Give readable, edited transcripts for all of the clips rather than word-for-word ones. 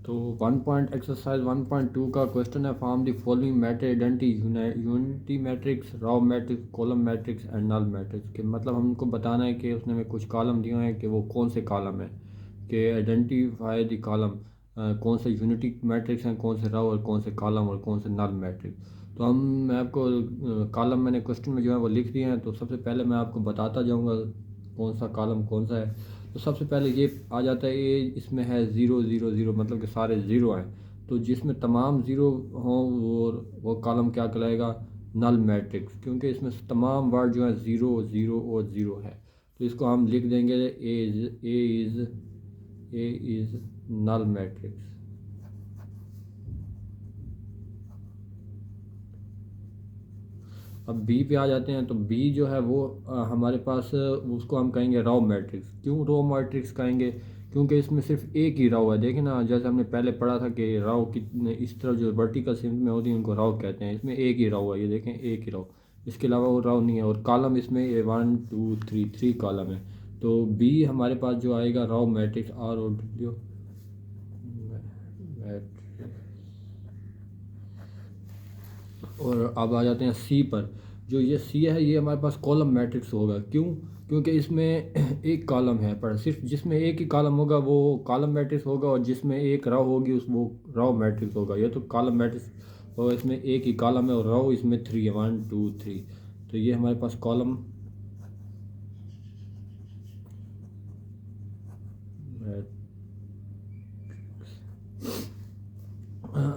तो 1 point exercise 1.2 का question है, form the following matrix identity unity matrix, row matrix, column matrix and null matrix के मतलब हमको बताना है कि उसने में कुछ कॉलम दिए हैं कि वो कौन से कॉलम है, कि आइडेंटिफाई द कॉलम, कौन से यूनिटी मैट्रिक्स हैं, कौन से रॉ और कौन से कॉलम और कौन से नल मैट्रिक्स। तो मैं आपको कॉलम मैंने क्वेश्चन में जो है वो लिख दिए हैं। तो सबसे पहले मैं आपको बताता जाऊँगा कौन सा कॉलम कौन सा है। तो सबसे पहले ये आ जाता है, ये इसमें है 0 0 0, मतलब कि सारे ज़ीरो हैं। तो जिसमें तमाम ज़ीरो हों वो कॉलम क्या कहलाएगा, नल मैट्रिक्स, क्योंकि इसमें तमाम वर्ड जो है ज़ीरो ज़ीरो और ज़ीरो है। तो इसको हम लिख देंगे ए इज़ नल मैट्रिक्स। अब बी पे आ जाते हैं। तो बी जो है वो हमारे पास उसको हम कहेंगे रॉ मैट्रिक्स। क्यों रॉ मैट्रिक्स कहेंगे, क्योंकि इसमें सिर्फ एक ही रॉ है। देखें ना, जैसे हमने पहले पढ़ा था कि रॉ कितने इस तरह जो वर्टिकल सिंक में होती है उनको रॉ कहते हैं। इसमें एक ही रॉ है, ये देखें एक ही रॉ, इसके अलावा वो रॉ नहीं है। और कॉलम इसमें 1 2 3 3 कॉलम है। तो बी हमारे पास जो आएगा row matrix, R O W matrix. और अब आ जाते हैं सी पर। जो ये सी है ये हमारे पास कॉलम मैट्रिक्स होगा। क्यों, क्योंकि इसमें एक कॉलम है, पर सिर्फ जिसमें एक ही कॉलम होगा वो कॉलम मैट्रिक्स होगा, और जिसमें एक रो होगी उस वो रो मैट्रिक्स होगा। ये तो कॉलम मैट्रिक्स, और इसमें एक ही कॉलम है और रो इसमें 3 है, 1 2 3। तो ये हमारे पास कॉलम।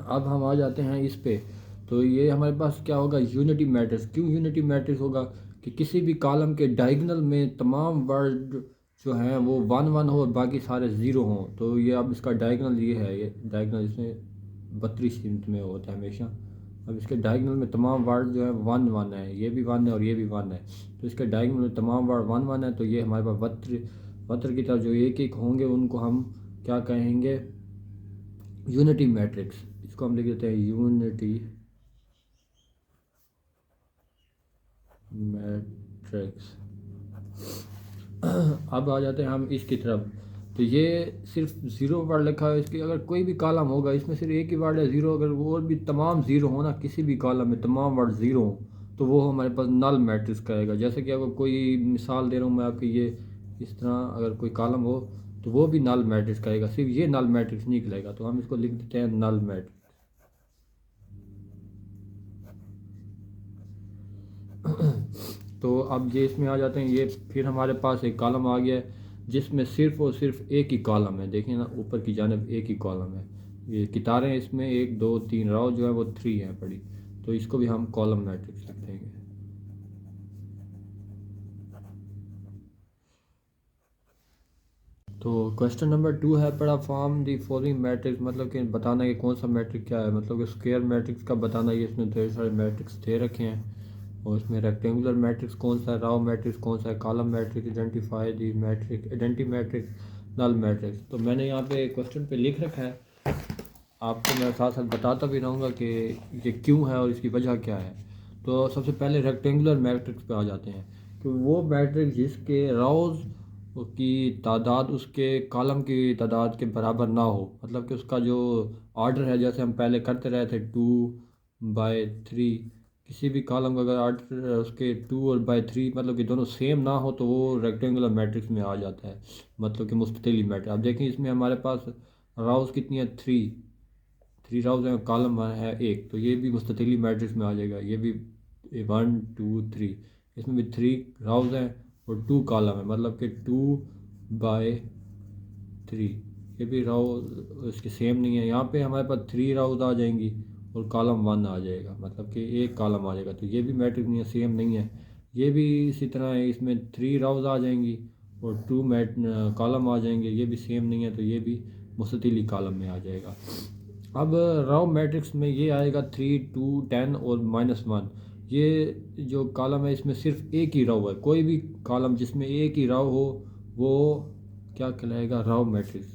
अब हम आ जाते हैं इस पे। तो ये हमारे पास क्या होगा, यूनिटी मैट्रिक्स। क्यों यूनिटी मैट्रिक्स होगा, कि किसी भी कॉलम के डायगोनल में तमाम वर्ड जो हैं वो 1 1 हो और बाकी सारे ज़ीरो हों। तो ये अब इसका डायगोनल ये है, ये डायगोनल इसमें 32 यूनिट में होता है हमेशा। अब इसके डायगोनल में तमाम वर्ड जो है 1 1 है, ये भी 1 है और ये भी 1 है। तो इसके डायगोनल में तमाम वर्ड 1 1 है। तो ये हमारे पास वत्र वत्र की तरफ जो एक एक होंगे उनको हम क्या कहेंगे, यूनिटी मैट्रिक्स। इसको हम लिख देते हैं यूनिटी मैट्रिक्स। अब आ जाते हैं हम इसकी तरफ। तो ये सिर्फ ज़ीरो वर्ड लिखा है, इसके अगर कोई भी कॉलम होगा इसमें सिर्फ एक ही वर्ड है ज़ीरो, अगर वो और भी तमाम ज़ीरो हो ना, किसी भी कॉलम में तमाम वर्ड ज़ीरो हो, तो वो हमारे पास नल मैट्रिक्स कहेगा। जैसे कि अगर कोई मिसाल दे रहा हूँ मैं आपकी, ये इस तरह अगर कोई कॉलम हो तो वो भी नल मैट्रिक्स कहेगा, सिर्फ ये नल मैट्रिक्स नहीं कहलाएगा। तो हम इसको लिख देते हैं नल मैट्रिक्स। तो अब ये इसमें आ जाते हैं। ये फिर हमारे पास एक कॉलम आ गया है जिसमें सिर्फ और सिर्फ एक ही कॉलम है। देखिए ना, ऊपर की जानिब एक ही कॉलम है। ये कितारें इसमें 1 2 3 रो जो है वो 3 है पड़ी। तो इसको भी हम कॉलम मैट्रिक्स लिख देंगे। तो क्वेश्चन नंबर 2 है पड़ा, फॉर्म दी फॉलोइंग मैट्रिक्स, मतलब कि बताना है कि कौन सा मैट्रिक क्या है। मतलब कि स्क्वायर मैट्रिक्स का बताना है। ये इसमें ढेर सारे मैट्रिक्स दे रखे हैं, और इसमें रेक्टेंगुलर मैट्रिक्स कौन सा है, राव मैट्रिक्स कौन सा है, column matrix, identify the matrix, identity matrix, null matrix. तो मैंने यहाँ पे क्वेश्चन पे लिख रखा है, आपको मैं साथ साथ बताता भी रहूँगा कि ये क्यों है और इसकी वजह क्या है। तो सबसे पहले रेक्टेंगुलर मैट्रिक्स पे आ जाते हैं, कि वो मैट्रिक्स जिसके राउज की तादाद उसके कॉलम की तादाद के बराबर ना हो। मतलब कि उसका जो ऑर्डर है, जैसे हम पहले करते रहे थे 2/3, किसी भी कॉलम का अगर ऑर्डर उसके 2/3 मतलब कि दोनों सेम ना हो तो वो रेक्टेंगुलर मैट्रिक्स में आ जाता है, मतलब कि मुस्ततिली मैट्रिक्स। अब देखें इसमें हमारे पास राउज कितनी है, 3 राउज हैं, कॉलम है एक, तो ये भी मुस्ततिली मैट्रिक्स में आ जाएगा। ये भी 1 2 3, इसमें भी 3 राउज हैं और 2 कॉलम है, मतलब कि 2/3। ये भी राउ इसके सेम नहीं है। यहाँ पे हमारे पास 3 राउज आ जाएंगी और कॉलम 1 आ जाएगा, मतलब कि एक कॉलम आ जाएगा। तो ये भी मैट्रिक्स नहीं है, सेम नहीं है। ये भी इसी तरह है, इसमें 3 राउज आ जाएंगी और 2 मैट कॉलम आ जाएंगे, ये भी सेम नहीं है। तो ये भी मुस्ततिली कॉलम में आ जाएगा। अब राव मैट्रिक्स में ये आएगा 3 2 10 और -1। ये जो कॉलम है इसमें सिर्फ एक ही राव है। कोई भी कॉलम जिसमें एक ही राव हो वो क्या कहलाएगा, राव मैट्रिक्स।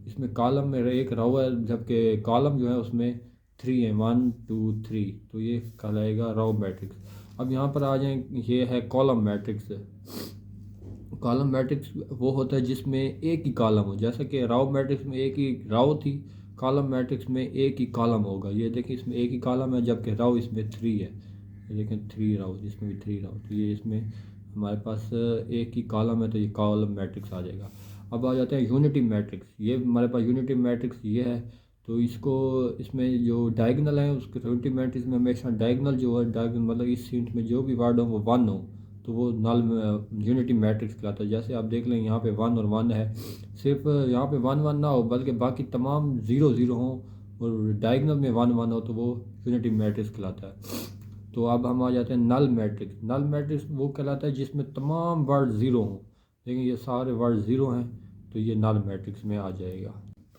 इसमें कॉलम में एक राव है, जबकि कॉलम जो है उसमें 3 है, 1 2 3। तो ये कहलाएगा राव मैट्रिक्स। अब यहाँ पर आ जाए, ये है कॉलम मैट्रिक्स। कॉलम मैट्रिक्स वो होता है जिसमें एक ही कॉलम हो, जैसे कि राव मैट्रिक्स में एक ही राव थी, कॉलम मैट्रिक्स में एक ही कॉलम होगा। ये देखिए इसमें एक ही कॉलम है, जबकि राव इसमें 3 है। ये देखें 3 राव, इसमें भी 3 राव, तो ये इसमें हमारे पास एक ही कॉलम है, तो ये कॉलम मैट्रिक्स आ जाएगा। अब आ जाते हैं यूनिटी मैट्रिक्स। ये हमारे पास यूनिटी मैट्रिक्स ये है, तो इसको इसमें जो डायगनल है उसके यूनिटी मैट्रिक्स में हमेशा डायगनल जो है, डायगनल मतलब इस यूनिट में जो भी वार्ड हो वो 1 हो, तो वो नल यूनिटी मैट्रिक्स कहलाता है। जैसे आप देख लें यहाँ पे 1 और 1 है, सिर्फ यहाँ पे 1 1 ना हो बल्कि बाकी तमाम 0 0 हों और डायगनल में 1 1 हो, तो वो यूनिटी मैट्रिक्स कहलाता है। तो अब हम आ जाते हैं नल मैट्रिक्स। नल मैट्रिक्स वो कहलाता है जिसमें तमाम वर्ड ज़ीरो हों, लेकिन ये सारे वर्ड ज़ीरो हैं, तो ये नल मैट्रिक्स में आ जाएगा।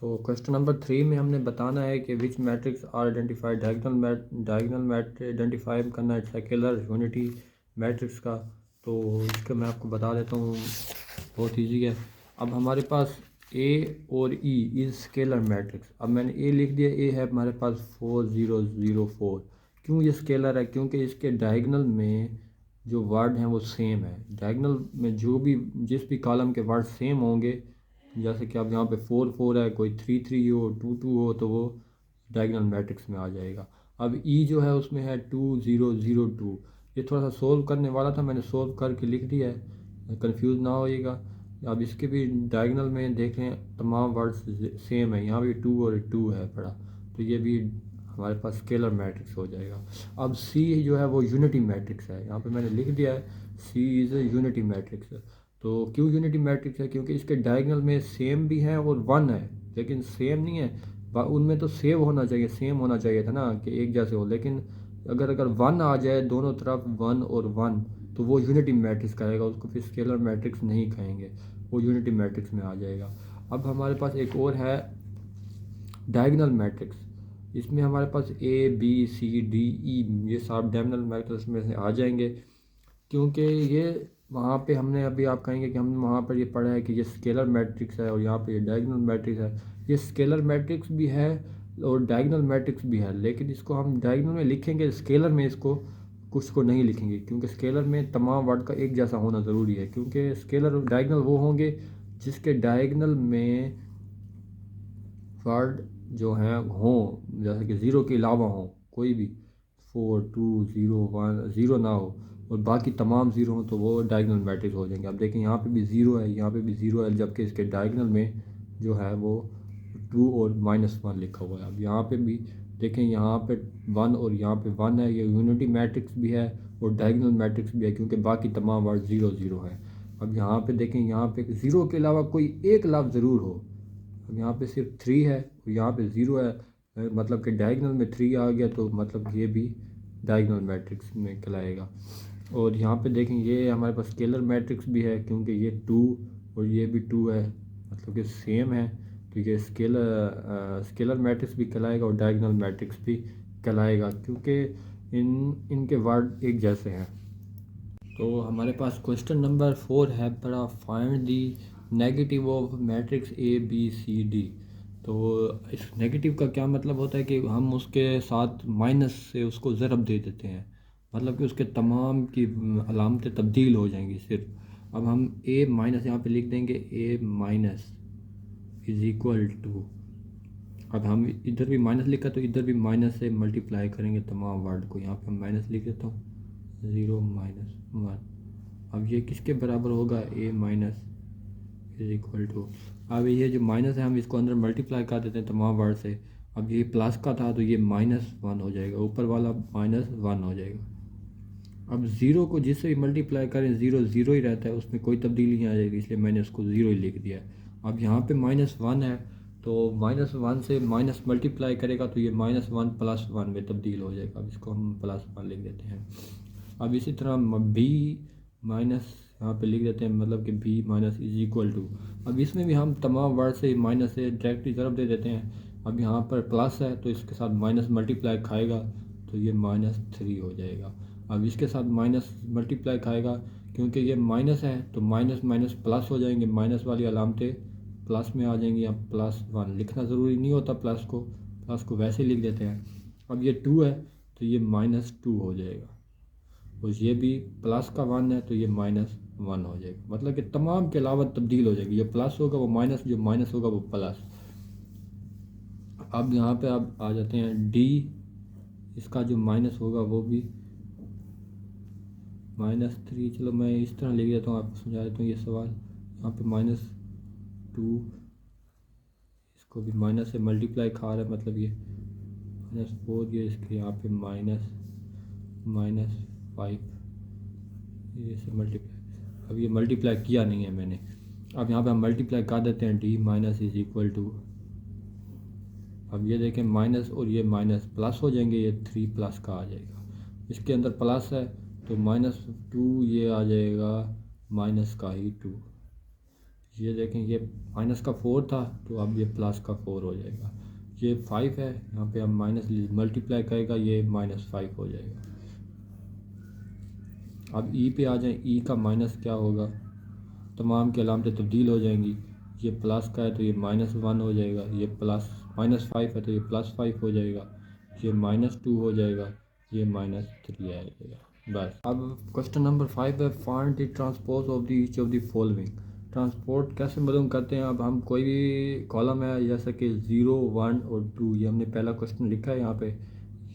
तो क्वेश्चन नंबर 3 में हमने बताना है कि which matrix are identified, diagonal matrix identify करना है, सर्कुलर यूनिटी मैट्रिक्स का। तो इसका मैं आपको बता देता हूँ, बहुत ईजी है। अब हमारे पास ए और ई इज़ स्केलर मैट्रिक्स। अब मैंने ए लिख दिया, ए है हमारे पास 4 0 0 4। क्यों ये स्केलर है? क्योंकि इसके डायगनल में जो वर्ड हैं वो सेम है। डायगनल में जो भी जिस भी कॉलम के वर्ड सेम होंगे, जैसे कि अब यहाँ पे 4 4 है, कोई 3 3 हो, 2 2 हो, तो वो डायगनल मैट्रिक्स में आ जाएगा। अब ई जो है उसमें है 2 0 0 2। ये थोड़ा सा सोल्व करने वाला था, मैंने सोल्व करके लिख दिया है, कंफ्यूज ना होइएगा। अब इसके भी डायगनल में देखें तमाम वर्ड्स सेम है, यहाँ भी 2 और 2 है पड़ा, तो ये भी हमारे पास स्केलर मैट्रिक्स हो जाएगा। अब सी जो है वो यूनिटी मैट्रिक्स है, यहाँ पे मैंने लिख दिया है सी इज़ ए यूनिटी मैट्रिक्स। तो क्यों यूनिटी मैट्रिक्स है? क्योंकि इसके डायगनल में सेम भी है और 1 है, लेकिन सेम नहीं है। उनमें तो सेव होना चाहिए, सेम होना चाहिए था ना कि एक जैसे हो, लेकिन अगर 1 आ जाए दोनों तरफ 1 और 1, तो वो यूनिटी मैट्रिक्स कहेगा, उसको फिर स्केलर मैट्रिक्स नहीं कहेंगे, वो यूनिटी मैट्रिक्स में आ जाएगा। अब हमारे पास एक और है डायगनल मैट्रिक्स। इसमें हमारे पास ए बी सी डी ई ये सब डायगनल मैट्रिक्स में से आ जाएंगे, क्योंकि ये वहाँ पे हमने अभी आप कहेंगे कि हमने वहाँ पर ये पढ़ा है कि ये स्केलर मैट्रिक्स है और यहाँ पे ये डायगनल मैट्रिक्स है। ये स्केलर मैट्रिक्स भी है और डायगनल मैट्रिक्स भी है, लेकिन इसको हम डायगनल में लिखेंगे, स्केलर में इसको कुछ को नहीं लिखेंगे, क्योंकि स्केलर में तमाम वर्ड का एक जैसा होना ज़रूरी है। क्योंकि स्केलर और डायगनल वो होंगे जिसके डायगनल में वर्ड जो हैं हों, जैसे कि ज़ीरो के अलावा हों, कोई भी 4 2 0 1 ज़ीरो ना हो और बाकी तमाम ज़ीरो हों, तो वो डायगनल मैट्रिक्स हो जाएंगे। अब देखें यहाँ पे भी ज़ीरो है, यहाँ पे भी ज़ीरो है, जबकि इसके डायगनल में जो है वो 2 और -1 लिखा हुआ है। अब यहाँ पे भी देखें, यहाँ पे 1 और यहाँ पे 1 है, ये यूनिटी मैट्रिक्स भी है और डायगनल मैट्रिक्स भी है, क्योंकि बाकी तमाम वर्ड 0 0 है। अब यहाँ पे देखें, यहाँ पे ज़ीरो के अलावा कोई एक लफ्ज़ ज़रूर हो। अब यहाँ पे सिर्फ 3 है और यहाँ पे 0 है, मतलब कि डायगनल में 3 आ गया, तो मतलब ये भी डायगनल मैट्रिक्स में कहलाएगा। और यहाँ पे देखें, ये हमारे पास स्केलर मैट्रिक्स भी है, क्योंकि ये 2 और ये भी 2 है, मतलब कि सेम है, तो ये स्केलर मैट्रिक्स भी कहलाएगा और डायगनल मैट्रिक्स भी कहलाएगा, क्योंकि इनके वर्ड एक जैसे हैं। तो हमारे पास क्वेश्चन नंबर 4 है बड़ा, find the negative of matrix A B C D. तो इस नेगेटिव का क्या मतलब होता है कि हम उसके साथ माइनस से उसको ज़रब दे देते हैं, मतलब कि उसके तमाम की अलामतें तब्दील हो जाएंगी सिर्फ। अब हम ए माइनस यहाँ पे लिख देंगे, ए माइनस इज़ इक्वल टू, अब हम इधर भी माइनस लिखा तो इधर भी माइनस से मल्टीप्लाई करेंगे तमाम वर्ड को। यहाँ पे हम माइनस लिख देता हूँ, 0 -1। अब ये किसके बराबर होगा? ए माइनस इज इक्वल टू, अब ये जो माइनस है हम इसको अंदर मल्टीप्लाई कर देते हैं तमाम वर्ड से। अब ये प्लस का था तो ये -1 हो जाएगा, ऊपर वाला -1 हो जाएगा। अब ज़ीरो को जिससे भी मल्टीप्लाई करें 0 0 ही रहता है, उसमें कोई तब्दीली नहीं आ जाएगी, इसलिए मैंने उसको 0 ही लिख दिया है। अब यहाँ पे -1 है, तो -1 से माइनस मल्टीप्लाई करेगा तो ये -1 +1 में तब्दील हो जाएगा। अब इसको हम +1 लिख देते हैं। अब इसी तरह बी माइनस यहाँ पे लिख देते हैं, मतलब कि B minus is equal to, अब इसमें भी हम तमाम वर्ड से माइनस से डायरेक्टली ज़रब दे देते हैं। अब यहाँ पर प्लस है तो इसके साथ माइनस मल्टीप्लाई खाएगा तो ये -3 हो जाएगा। अब इसके साथ माइनस मल्टीप्लाई खाएगा, क्योंकि ये माइनस है तो माइनस माइनस प्लस हो जाएंगे, माइनस वाली अलामतें प्लस में आ जाएंगी। अब +1 लिखना ज़रूरी नहीं होता, प्लस को वैसे लिख देते हैं। अब ये 2 है तो ये -2 हो जाएगा, और ये भी प्लस का 1 है तो ये -1 हो जाएगा, मतलब कि तमाम के अलावा तब्दील हो जाएगी। जो प्लस होगा वो माइनस, जो माइनस होगा वो प्लस। अब यहाँ पे आप आ जाते हैं डी, इसका जो माइनस होगा वो भी -3। चलो मैं इस तरह लिख देता हूँ, आपको समझा देता हूँ ये सवाल। यहाँ पे -2, इसको भी माइनस से मल्टीप्लाई खा रहा है, मतलब ये -4, ये इसके यहाँ पे -5, ये से मल्टीप्लाई। अब ये मल्टीप्लाई किया नहीं है मैंने, अब यहाँ पे हम मल्टीप्लाई कर देते हैं D minus is equal to. अब ये देखें माइनस और ये माइनस प्लस हो जाएंगे, ये 3 प्लस का आ जाएगा, इसके अंदर प्लस है तो -2 ये आ जाएगा माइनस का ही 2। ये देखें ये माइनस का 4 था तो अब ये प्लस का 4 हो जाएगा। ये 5 है, यहाँ पे हम माइनस मल्टीप्लाई करेगा, ये -5 हो जाएगा। अब ई पे आ जाए, ई का माइनस क्या होगा, तमाम की अलामतें तब्दील हो जाएंगी। ये प्लस का है तो ये -1 हो जाएगा, ये प्लस -5 है तो ये +5 हो जाएगा, ये -2 हो जाएगा, ये -3 आ जाएगा। बस। अब क्वेश्चन नंबर 5 है, find the transpose of the each of the following. Transport कैसे मालूम करते हैं। अब हम कोई भी कॉलम है जैसे कि 0, 1 और 2, ये हमने पहला क्वेश्चन लिखा है यहाँ पे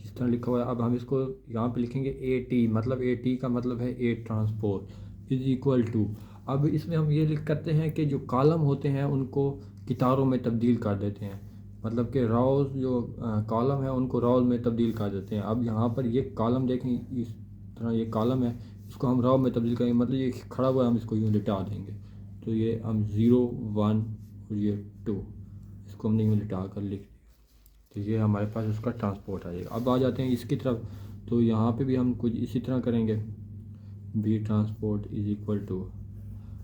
इस तरह लिखा हुआ है। अब हम इसको यहाँ पे लिखेंगे AT, मतलब AT का मतलब है A transpose is equal to. अब इसमें हम ये लिख करते हैं कि जो कॉलम होते हैं उनको कितारों में तब्दील कर देते हैं, मतलब कि रोज़ जो कॉलम है उनको रोज़ में तब्दील कर देते हैं। अब यहाँ पर ये कॉलम देखें, इस तरह ये कॉलम है, इसको हम रो में तब्दील करेंगे, मतलब ये खड़ा हुआ है हम इसको यूँ लिटा देंगे, तो ये हम 0, 1 और ये 2 इसको हमने यूँ लिटा कर लिख दिया, तो ये हमारे पास उसका ट्रांसपोर्ट आ जाएगा। अब आ जाते हैं इसकी तरफ, तो यहाँ पे भी हम कुछ इसी तरह करेंगे, B transport is equal to.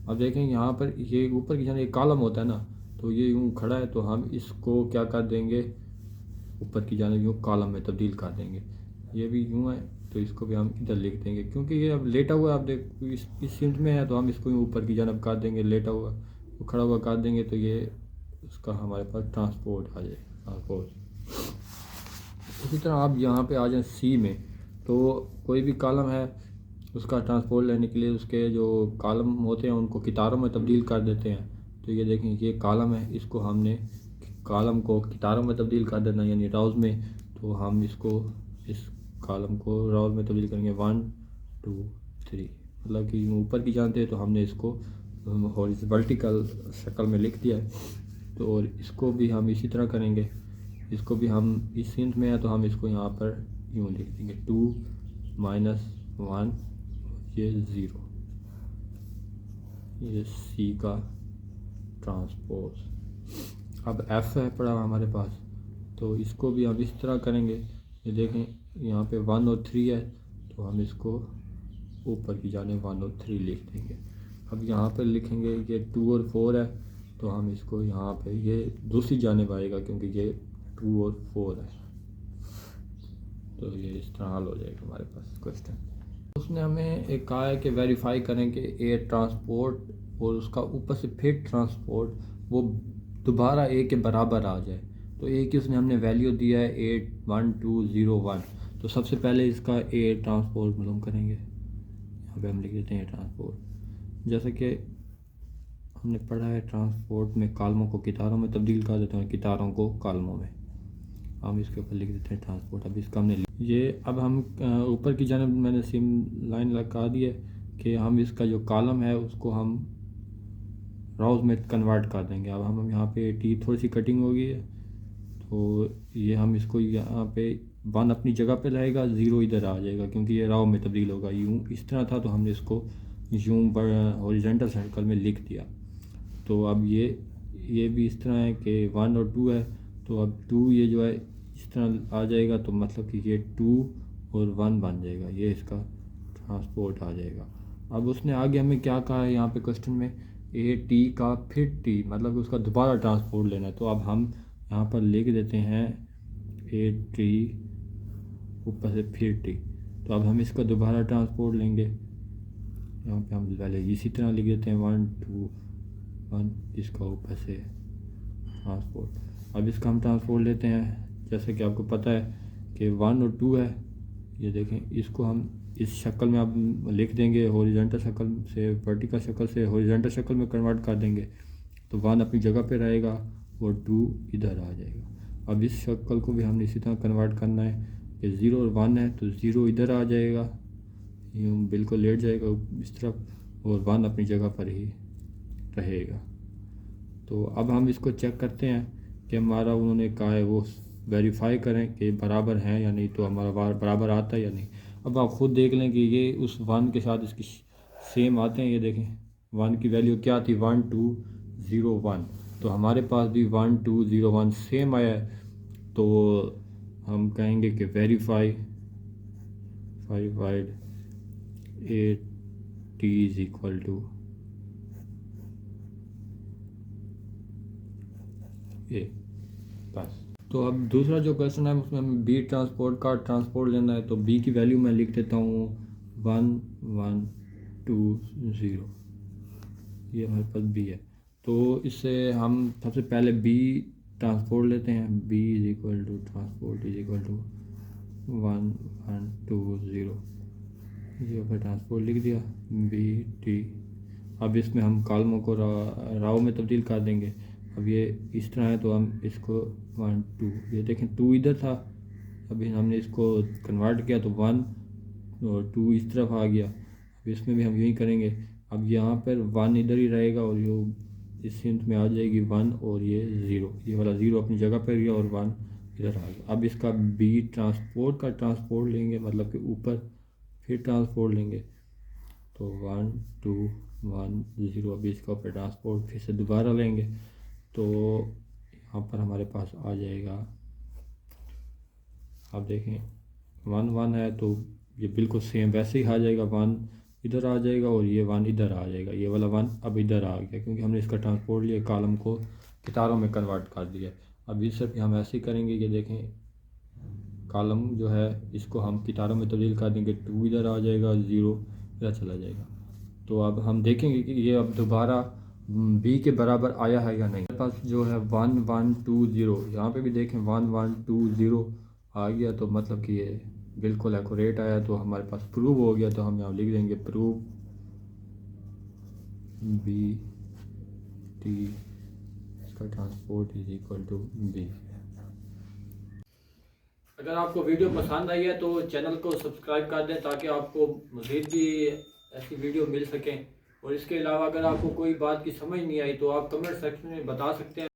अब देखें यहाँ पर ये ऊपर की जाने एक कॉलम होता है ना, तो ये यूँ खड़ा है तो हम इसको क्या कर देंगे, ऊपर की जाने यूँ कॉलम में तब्दील कर देंगे। ये भी यूँ है तो इसको भी हम इधर लिख देंगे, क्योंकि ये अब लेटा हुआ है, आप देख इस सिमत में है तो हम इसको ऊपर की जानब कर देंगे, लेटा हुआ तो खड़ा हुआ कर देंगे, तो ये उसका हमारे पास ट्रांसपोर्ट आ जाएगा ट्रांसपोर्ट। इसी तरह आप यहाँ पे आ जाएं C में, तो कोई भी कॉलम है उसका ट्रांसपोर्ट लेने के लिए उसके जो कॉलम होते हैं उनको कितारों में तब्दील कर देते हैं। तो ये देखें ये कॉलम है, इसको हमने कॉलम को कितारों में तब्दील कर देना, यानी रोज़ में। तो हम इसको इस कॉलम को रोज़ में तब्दील करेंगे 1, 2, 3, मतलब कि ऊपर की जानते हैं तो हमने इसको वर्टिकल शक्ल में लिख दिया है। तो और इसको भी हम इसी तरह करेंगे, इसको भी हम इस सिंथ में है तो हम इसको यहाँ पर यूँ लिख देंगे 2, -1, ये 0, ये C का ट्रांसपोज। अब F है पड़ा हमारे पास, तो इसको भी हम इस तरह करेंगे। ये देखें यहाँ पे 1 और 3 है तो हम इसको ऊपर की जाने 1 और 3 लिख देंगे। अब यहाँ पर लिखेंगे ये 2 और 4 है तो हम इसको यहाँ पे ये दूसरी जानिब आएगा, क्योंकि ये 2 और 4 है, तो ये इस तरह हल हो जाएगा हमारे पास क्वेश्चन। उसने हमें एक कहा है कि वेरीफाई करें कि A ट्रांसपोर्ट और उसका ऊपर से फिर ट्रांसपोर्ट वो दोबारा A के बराबर आ जाए। तो A की उसने हमने वैल्यू दिया है 8, 1, 2, 0, 1। तो सबसे पहले इसका A ट्रांसपोर्ट मालूम करेंगे। यहाँ पे हम लिख देते हैं ट्रांसपोर्ट, जैसे कि हमने पढ़ा है ट्रांसपोर्ट में कॉलमों को कितारों में तब्दील कर देते हैं, कितारों को कॉलमों में। हम इसके ऊपर लिख देते हैं ट्रांसपोर्ट। अब इसका हमने ये अब हम ऊपर की जानब मैंने सिम लाइन लगा दी है कि हम इसका जो कॉलम है उसको हम रोज़ में कन्वर्ट कर देंगे। अब हम यहाँ पे टी थोड़ी सी कटिंग हो गई है, तो ये हम इसको यहाँ पे 1 अपनी जगह पे रहेगा, 0 इधर आ जाएगा, क्योंकि ये राव में तब्दील होगा। यूँ इस तरह था तो हमने इसको यूँ हॉरिजॉन्टल सर्कल में लिख दिया। तो अब ये भी इस तरह है कि 1 और 2 है, तो अब 2 ये जो है इस तरह आ जाएगा, तो मतलब कि ये 2 और 1 बन जाएगा, ये इसका ट्रांसपोर्ट आ जाएगा। अब उसने आगे हमें क्या कहा है यहाँ पे क्वेश्चन में, AT का फिर T, मतलब उसका दोबारा ट्रांसपोर्ट लेना है। तो अब हम यहाँ पर लिख देते हैं AT ऊपर से फिर T। तो अब हम इसका दोबारा ट्रांसपोर्ट लेंगे, यहाँ पे हम पहले इसी तरह लिख देते हैं 1, 2, 1, इसका ऊपर से ट्रांसपोर्ट। अब इसका हम ट्रांसपोर्ट लेते हैं, जैसे कि आपको पता है कि 1 और 2 है। ये देखें इसको हम इस शक्ल में अब लिख देंगे, हॉरिजॉन्टल शक्ल से वर्टिकल शक्ल से हॉरिजॉन्टल शक्ल में कन्वर्ट कर देंगे। तो 1 अपनी जगह पे रहेगा और 2 इधर आ जाएगा। अब इस शक्ल को भी हमने इसी तरह कन्वर्ट करना है कि 0 और 1 है तो 0 इधर आ जाएगा, यूँ बिल्कुल लेट जाएगा इस तरफ, और 1 अपनी जगह पर ही रहेगा। तो अब हम इसको चेक करते हैं कि हमारा उन्होंने कहा है वो वेरीफाई करें कि बराबर हैं या नहीं, तो हमारा बराबर आता है या नहीं। अब आप ख़ुद देख लें कि ये उस 1 के साथ इसकी सेम आते हैं। ये देखें 1 की वैल्यू क्या थी, 1201, तो हमारे पास भी 1201 सेम आया है। तो हम कहेंगे कि verified A T is equal to A, बस। तो अब दूसरा जो क्वेश्चन है उसमें हमें बी ट्रांसपोर्ट का ट्रांसपोर्ट लेना है। तो बी की वैल्यू मैं लिख देता हूँ 1120, ये हमारे पास बी है। तो इससे हम सबसे पहले बी ट्रांसपोर्ट लेते हैं। B is equal to transport is equal to 1120, ये ऊपर ट्रांसपोर्ट लिख दिया बी टी। अब इसमें हम कॉलमों को राव में तब्दील कर देंगे। अब ये इस तरह है तो हम इसको 1 2, ये देखें 2 इधर था, अभी हमने इसको कन्वर्ट किया तो 1 और 2 इस तरफ आ गया। अब इसमें भी हम यूँ ही करेंगे। अब यहाँ पर 1 इधर ही रहेगा और ये इस सिंथ में आ जाएगी 1 और ये 0, ये वाला 0 अपनी जगह पर गया और 1 इधर आ गया। अब इसका बी ट्रांसपोर्ट का ट्रांसपोर्ट लेंगे, मतलब कि ऊपर फिर ट्रांसपोर्ट लेंगे तो 1 2 1 0। अभी इसका ऊपर ट्रांसपोर्ट फिर से दोबारा लेंगे तो यहाँ पर हमारे पास आ जाएगा, आप देखें 1 1 है तो ये बिल्कुल सेम वैसे ही आ जाएगा, 1 इधर आ जाएगा और ये 1 इधर आ जाएगा। ये वाला 1 अब इधर आ गया क्योंकि हमने इसका ट्रांसपोर्ट लिया, कॉलम को कितारों में कन्वर्ट कर दिया। अब इससे भी हम ऐसे ही करेंगे कि देखें कॉलम जो है इसको हम कितारों में तब्दील कर देंगे, 2 इधर आ जाएगा, 0 इधर चला जाएगा। तो अब हम देखेंगे कि ये अब दोबारा बी के बराबर आया है या नहीं। मेरे पास जो है 1 1 2 0, यहाँ पे भी देखें 1 1 2 0 आ गया, तो मतलब कि ये बिल्कुल एक्यूरेट आया, तो हमारे पास प्रूव हो गया। तो हम यहाँ लिख देंगे प्रूव बी टी इसका transport is equal to B. अगर आपको वीडियो पसंद आई है तो चैनल को सब्सक्राइब कर दें ताकि आपको मज़ीद भी ऐसी वीडियो मिल सकें। और इसके अलावा अगर आपको कोई बात की समझ नहीं आई तो आप कमेंट सेक्शन में बता सकते हैं।